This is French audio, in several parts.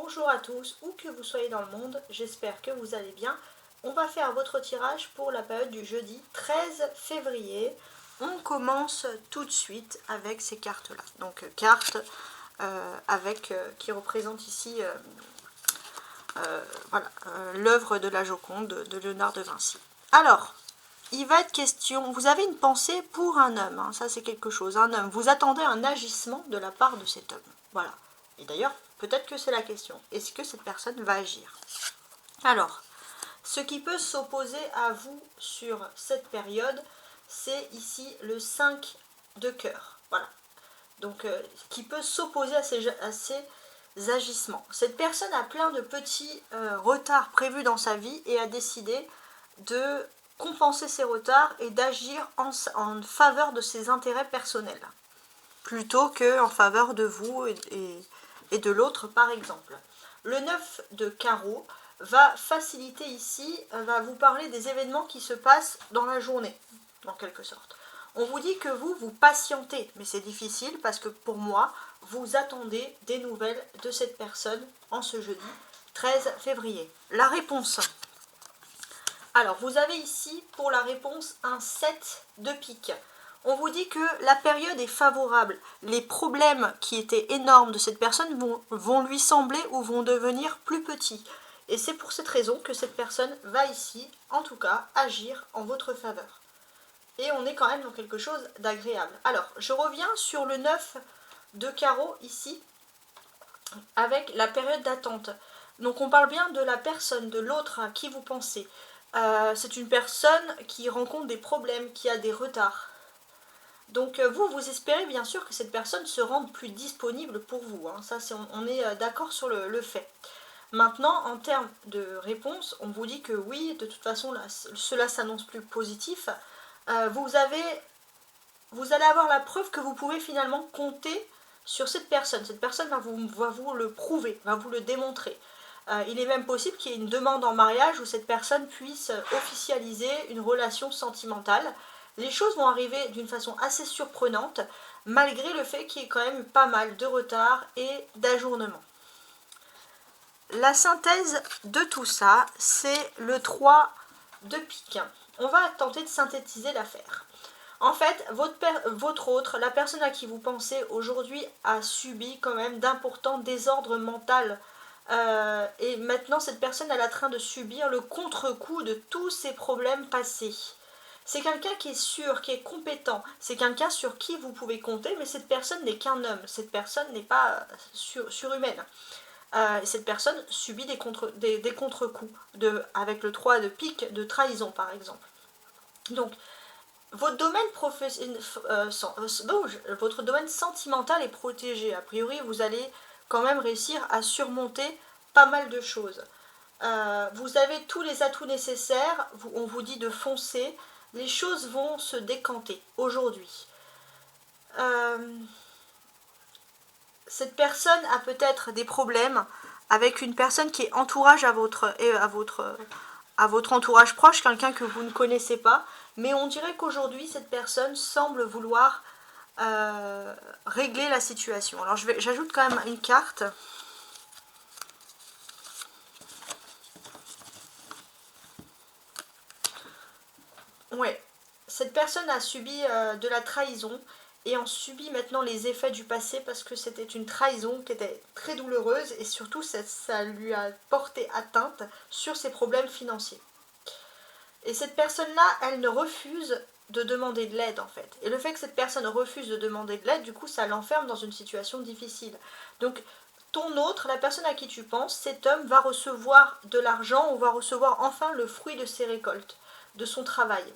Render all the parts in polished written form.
bonjour à tous, où que vous soyez dans le monde, j'espère que vous allez bien. On va faire votre tirage pour la période du jeudi 13 février. On commence tout de suite avec ces cartes-là. Donc cartes qui représentent ici l'œuvre de la Joconde de Léonard de Vinci. Alors, il va être question, vous avez une pensée pour un homme, hein, ça c'est quelque chose, un homme. Vous attendez un agissement de la part de cet homme. Voilà. Et d'ailleurs, peut-être que c'est la question. Est-ce que cette personne va agir? Alors, ce qui peut s'opposer à vous sur cette période, c'est ici le 5 de cœur. Voilà. Donc, qui peut s'opposer à ces agissements. Cette personne a plein de petits retards prévus dans sa vie et a décidé de compenser ces retards et d'agir en faveur de ses intérêts personnels, plutôt qu'en faveur de vous et de l'autre par exemple. Le 9 de carreau va faciliter ici, va vous parler des événements qui se passent dans la journée, en quelque sorte. On vous dit que vous patientez, mais c'est difficile parce que pour moi, vous attendez des nouvelles de cette personne en ce jeudi 13 février. La réponse. Alors, vous avez ici pour la réponse un 7 de pique. On vous dit que la période est favorable. Les problèmes qui étaient énormes de cette personne vont lui sembler ou vont devenir plus petits. Et c'est pour cette raison que cette personne va ici, en tout cas, agir en votre faveur. Et on est quand même dans quelque chose d'agréable. Alors, je reviens sur le 9 de carreau ici, avec la période d'attente. Donc on parle bien de la personne, de l'autre à qui vous pensez. C'est une personne qui rencontre des problèmes, qui a des retards. Donc vous espérez bien sûr que cette personne se rende plus disponible pour vous. Hein. Ça, on est d'accord sur le fait. Maintenant, en termes de réponse, on vous dit que oui, de toute façon, là, cela s'annonce plus positif. Vous allez avoir la preuve que vous pouvez finalement compter sur cette personne. Cette personne va vous le prouver, va vous le démontrer. Il est même possible qu'il y ait une demande en mariage où cette personne puisse officialiser une relation sentimentale. Les choses vont arriver d'une façon assez surprenante, malgré le fait qu'il y ait quand même pas mal de retard et d'ajournement. La synthèse de tout ça, c'est le 3 de pique. On va tenter de synthétiser l'affaire. En fait, votre autre, la personne à qui vous pensez aujourd'hui, a subi quand même d'importants désordres mentaux. Et maintenant, cette personne elle est en train de subir le contre-coup de tous ses problèmes passés. C'est quelqu'un qui est sûr, qui est compétent. C'est quelqu'un sur qui vous pouvez compter, mais cette personne n'est qu'un homme. Cette personne n'est pas surhumaine. Cette personne subit des contre-coups, avec le 3 de pique, de trahison par exemple. Donc, votre domaine, votre domaine sentimental est protégé. A priori, vous allez quand même réussir à surmonter pas mal de choses. Vous avez tous les atouts nécessaires. On vous dit de foncer. Les choses vont se décanter aujourd'hui. Cette personne a peut-être des problèmes avec une personne qui est entourage à votre entourage proche, quelqu'un que vous ne connaissez pas. Mais on dirait qu'aujourd'hui, cette personne semble vouloir régler la situation. Alors, j'ajoute quand même une carte. Ouais, cette personne a subi de la trahison et en subit maintenant les effets du passé parce que c'était une trahison qui était très douloureuse et surtout ça lui a porté atteinte sur ses problèmes financiers. Et cette personne-là, elle ne refuse de demander de l'aide en fait. Et le fait que cette personne refuse de demander de l'aide, du coup, ça l'enferme dans une situation difficile. Donc, ton autre, la personne à qui tu penses, cet homme va recevoir de l'argent ou va recevoir enfin le fruit de ses récoltes, de son travail.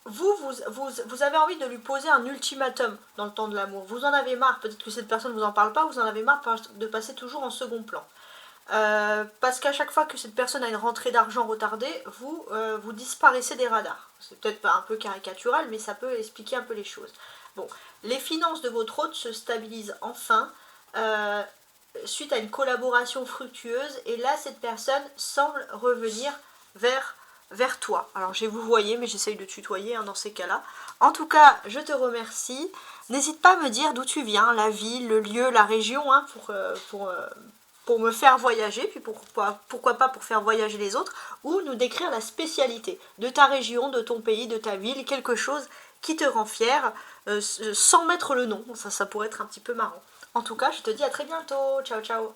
Vous avez envie de lui poser un ultimatum dans le temps de l'amour. Vous en avez marre, peut-être que cette personne ne vous en parle pas, vous en avez marre de passer toujours en second plan. Parce qu'à chaque fois que cette personne a une rentrée d'argent retardée, vous disparaissez des radars. C'est peut-être pas un peu caricatural, mais ça peut expliquer un peu les choses. Bon, les finances de votre hôte se stabilisent enfin suite à une collaboration fructueuse, et là cette personne semble revenir vers toi. Alors je vais vous voyez, mais j'essaye de tutoyer dans ces cas-là. En tout cas, je te remercie. N'hésite pas à me dire d'où tu viens, la ville, le lieu, la région, hein, pour me faire voyager, puis pourquoi pas pour faire voyager les autres, ou nous décrire la spécialité de ta région, de ton pays, de ta ville, quelque chose qui te rend fier, sans mettre le nom, ça pourrait être un petit peu marrant. En tout cas, je te dis à très bientôt, ciao ciao.